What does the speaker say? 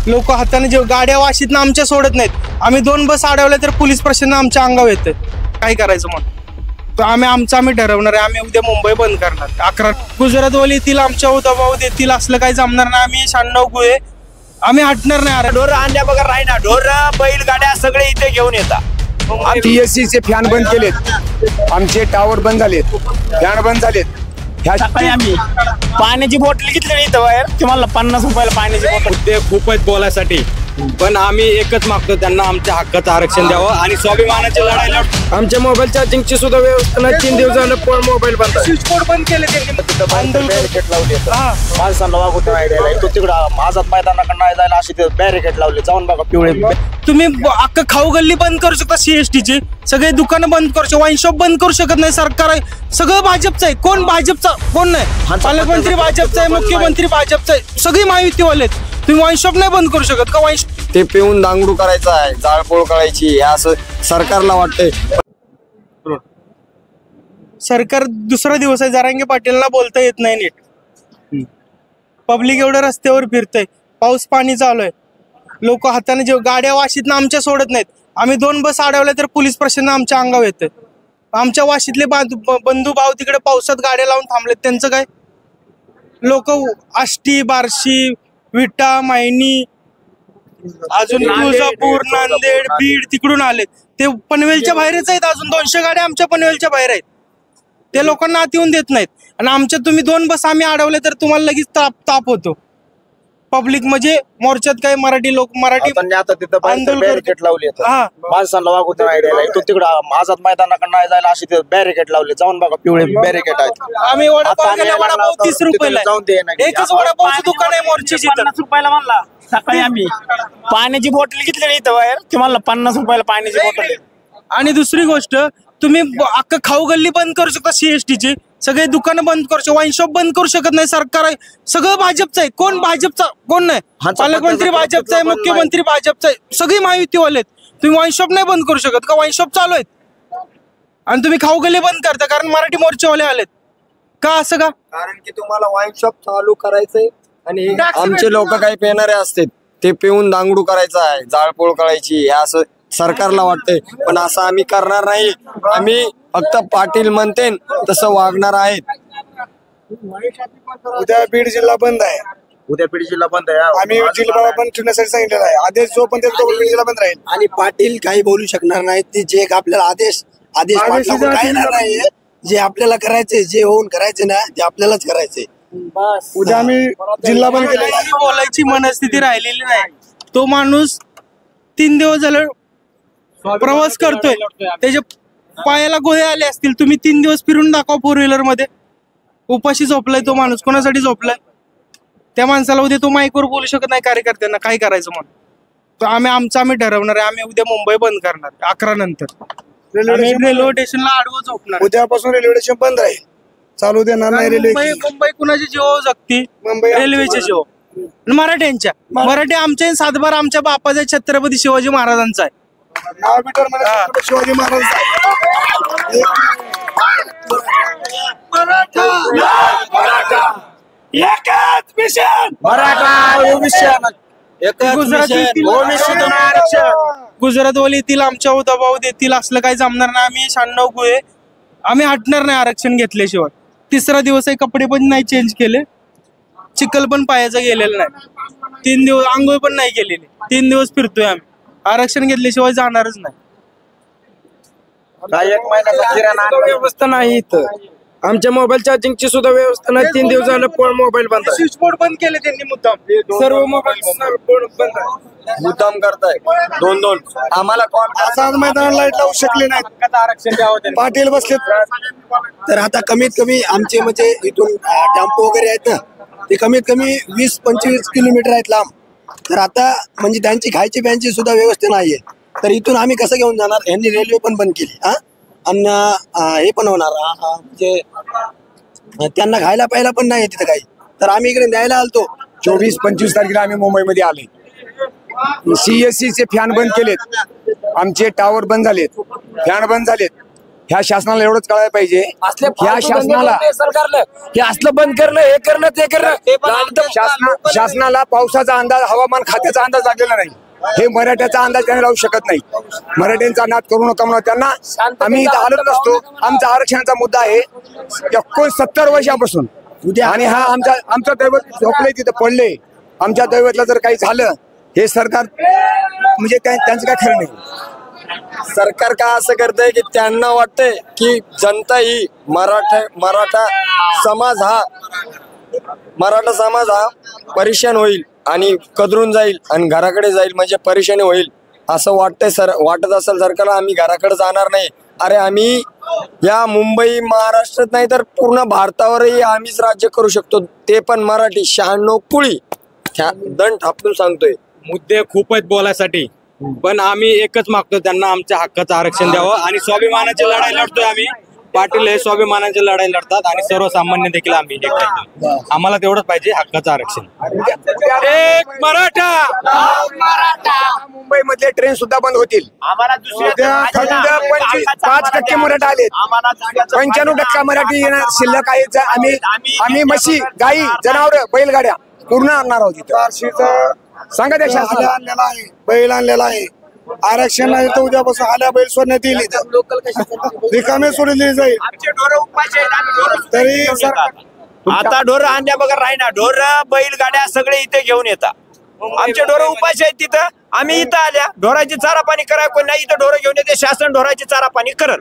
लोक हाताने जे गाड्या वाशीतनं आमच्या सोडत नाहीत। आम्ही 2 बस अडवल्या तर पोलीस प्रशासन आमच्या अंगावर येतं। काय करायचं मग? तर आम्ही ठरवणार आहे। आम्ही उद्या मुंबई बंद करणार। 11 गुजरातवाले येतील, आमच्यावर दबाव देतील, असलं काही जमणार नाही। आम्ही 96 गुहे आम्ही हटणार नाही। ढोर आणल्या बघा राही ना, ढोर बैलगाड्या सगळे इथे घेऊन येतात। TSCचे फॅन बंद केलेत, आमचे टावर बंद झालेत, फॅन बंद झालेत। सकाळी आम्ही पाण्याची बॉटल घेतली नाही इथं बाहेर, तुम्हाला 50 रुपयाला पाण्याची बॉटल। ते खूप आहेत बोलायसाठी, पण आम्ही एकच मागतो, त्यांना आमच्या हक्काचं आरक्षण द्यावं आणि स्वाभिमानाची लढाई लढ। आमच्या मोबाईल चार्जिंगची सुद्धा व्यवस्था नाही। 3 दिवस झालं मोबाईल बंद, स्विच बोर्ड बंद केले त्यांनी। बॅरिकेड लावले, माणसांना वागवत नाही। तो तिकडं आझाद मैदानाकडे नाही जायला अशी ते बॅरिकेड लावले, जाऊन बघा पिवळे। तुम्ही अख्खं खाऊ गल्ली बंद करू शकता, CST ची सगळे दुकानं बंद करू शकता, वाईन शॉप बंद करू शकत नाही। सरकार आहे सगळं भाजपचं आहे। कोण भाजपचा कोण नाही? पालकमंत्री भाजपचा आहे, मुख्यमंत्री भाजपचा आहे, सगळी महायुतीवाले आहेत। तुम्ही वाईन शॉप नाही बंद करू शकत का? वाईन ते पिऊन दांगडू करायचा आहे, जाळपोळ करायची, हे असं सरकारला वाटतंय। सरकार दुसरा दिवस आहे, जरांगे पाटीलला बोलता येत नाही नीट। पब्लिक एवढं रस्त्यावर फिरतंय, पाऊस पाणी चालू आहे, लोक हाताने जे गाड्या वाशीतनं आमच्या सोडत नाहीत। आम्ही 2 बस अडवल्या तर पोलीस प्रशासन आमच्या अंगावर येतं। आमच्या वाशीतले बंधू भाऊ तिकडे पावसात गाड्या लावून थांबलेत, त्यांचं काय? लोक आष्टी, बार्शी, विटा, मायनी, अजून तुळजापूर, नांदेड, बीड तिकडून आलेत। ते पनवेलच्या बाहेरच आहेत, अजून 200 गाड्या आमच्या पनवेलच्या बाहेर आहेत। ते लोकांना आत येऊन देत नाहीत। आणि आमच्या तुम्ही 2 बस आम्ही अडवले तर तुम्हाला लगेच ताप होतो। पब्लिक म्हणजे मोर्चात काय मराठी लोक मराठी आता तिथं बॅरिकेड लावले, माणसांना वागवत नाही। तो तिकडं आझाद मैदानाकडे नाही जायला अशी ते बॅरिकेड लावले, जाऊन बघा पिवळे बॅरिकेड आहेत। आम्ही वडापाव 30 रुपयाला, एकच वडापावचं दुकान आहे मोर्चाची, 50 रुपयाला म्हणला। सकाळी आम्ही पाण्याची बॉटल घेतली नाही इथं बाहेर, तुम्हाला 50 रुपयाला पाण्याची बॉटल। आणि दुसरी गोष्ट, तुम्ही अख्खं खाऊ गल्ली बंद करू शकता, CST ची सगळे दुकानं बंद करू शकता, वाईन शॉप बंद करू शकत नाही। सरकार आहे सगळं भाजपचं आहे। कोण भाजपचा कोण नाही? पालकमंत्री भाजपचा आहे, मुख्यमंत्री भाजपचा आहे, सगळी महायुतीवाले आहेत। तुम्ही वाईन शॉप नाही बंद करू शकत का? वाईन शॉप चालू आहेत आणि तुम्ही खाऊ गल्ली बंद करता कारण मराठी मोर्चावाले आलेत का? असं का? कारण की तुम्हाला वाईन शॉप चालू करायचंय आणि आमचे लोक काही पेणारे असतात, ते पिऊन दांगडू करायचं आहे, जाळपोळ करायची, हे असं सरकारला वाटतंय, पण असं आम्ही करणार नाही। आम्ही फक्त पाटील म्हणते तसं वागणार आहेत। उद्या बीड जिल्हा बंद आहे, उद्या बीड जिल्हा बंद आहे। आम्ही जिल्हा बंद ठेवण्यासाठी सांगितलेलं आहे। आदेश जो पण देतो बीड जिल्हा बंद राहील। आणि पाटील काही बोलू शकणार नाही, ते जे आपल्याला आदेश पाटलाकडून काही येणार नाहीये। जे आपल्याला करायचे, जे होऊन करायचे ना, ते आपल्यालाच करायचे। उद्या आम्ही जिल्हा बंद केलेला आहे। बोलायची मनस्थिती राहिलेली नाही। तो माणूस 3 दिवस झालं प्रवास करतोय, त्याच्या पायाला गोळे आले असतील। तुम्ही 3 दिवस फिरून दाखवा 4 व्हीलर मध्ये। उपाशी झोपलाय तो माणूस, कोणासाठी झोपलाय? त्या माणसाला उद्या तो माईकवर बोलू शकत नाही कार्यकर्त्यांना, काय करायचं म्हणून? तर आम्ही ठरवणार आहे। आम्ही उद्या मुंबई बंद करणार 11 नंतर। रेल्वे स्टेशनला आडवं झोपणार। उद्यापासून रेल्वे स्टेशन बंद राहील, चालू देणार नाही रेल्वे। मुंबई कुणाची जीव जगती? रेल्वेचे जीव मराठ्यांच्या। मराठी आमच्या सातबार आमच्या बापाचा छत्रपती शिवाजी महाराजांचा आहे। शिवाजी महाराज गुजरातवाले येतील, आमच्यावर दबाव देतील, असलं काही जमणार नाही। आम्ही 96 गुहे आम्ही हटणार नाही आरक्षण घेतल्याशिवाय। 3रा दिवस आहे, कपडे पण नाही चेंज केले, चिखल पण पायाचा गेलेला नाही, 3 दिवस आंघोळ पण नाही केलेली, 3 दिवस फिरतोय आम्ही। आरक्षण घेतल्याशिवाय जाणारच नाही। एक महिन्याचा किराणा व्यवस्था नाही इथं, आमच्या मोबाईल चार्जिंगची सुद्धा व्यवस्था नाही। 3 दिवस झालं मोबाईल बंद, स्विच बोर्ड बंद केले त्यांनी मुद्दाम। सर्व मोबाईल बंद मुद्दाम करताय। 2-2 आम्हाला आझाद मैदान लाईट लावू शकले नाहीत, आरक्षण द्यावं। पाटील बसलेत। तर आता कमीत कमी आमचे म्हणजे इथून टेम्पो वगैरे आहेत ना, ते कमीत कमी 20-25 किलोमीटर आहेत लांब। तर आता म्हणजे त्यांची खायची प्यायची सुद्धा व्यवस्था नाहीये। तर इथून आम्ही कसं घेऊन जाणार? यांनी रेल्वे पण बंद केली, आणि हे पण होणार म्हणजे त्यांना खायला प्यायला पण नाही तिथं काही। तर आम्ही इकडे न्यायला आलतो। 24-25 तारखेला आम्ही मुंबईमध्ये आले। CSCचे फॅन बंद केलेत, आमचे टावर बंद झालेत, फॅन बंद झालेत। ह्या शासनाला एवढंच कळायला पाहिजे, ह्या शासनाला सरकारनं हे असलं बंद करणं, हे करणं, ते करणं. शासनाला पावसाचा अंदाज, हवामान खात्याचा अंदाज लागलेला नाही. हे मराठ्याचा अंदाज त्यांनी लावू शकत नाही. मराठ्यांचा नाद करू नका म्हणून त्यांना आम्ही इथं आलोच नसतो. आमचा आरक्षणाचा मुद्दा आहे 69 वर्षापासून, आणि हा आमचा दैवत झोपले तिथं पडले. आमच्या दैवतला जर काही झालं, हे सरकार म्हणजे त्यांचं काय खरं नाही. सरकार का असं करतंय की त्यांना वाटतंय की जनता ही मराठा समाज हा परेशान होईल आणि कदरून जाईल आणि घराकडे जाईल, म्हणजे परेशानी होईल असं वाटतंय. वाटत असेल सरकारला आम्ही घराकडे जाणार नाही. अरे आम्ही या मुंबई महाराष्ट्रात नाही तर पूर्ण भारतावरही आम्हीच राज्य करू शकतो, ते पण मराठी 96 कुळी दंड थापून सांगतोय. मुद्दे खूप आहेत बोलायसाठी, पण आम्ही एकच मागतो, त्यांना आमच्या हक्काचं आरक्षण द्यावं. आणि स्वाभिमानाची लढाई लढतोय आम्ही. पाटील हे स्वाभिमानाची लढाई लढतात आणि सर्वसामान्य देखील आम्ही हे करतो. आम्हाला तेवढंच पाहिजे, हक्काचं आरक्षण. एक मराठा. मुंबई मधले ट्रेन सुद्धा बंद होतील. 5% मराठा आले, 95% मराठी शिल्लक आहेत. आम्ही म्हशी, गाई, जनावर, बैलगाड्या पूर्ण आणणार आहोत. सांगा त्या शासनाला. आणलेला आहे, बैल आणलेला आहे. आरक्षण नाही तर उद्यापासून आल्या बैल सोडण्यात येईल, रिकामे सोडले जाईल. तरी आता ढोर आणल्या बघा राहिना, ढोर बैलगाड्या सगळे इथे घेऊन येतात. आमचे ढोर उपाशी आहेत तिथं, आम्ही इथं आल्या ढोराची चारा पाणी करा, कोण नाही इथं ढोर घेऊन येते. शासन ढोराची चारा पाणी करल.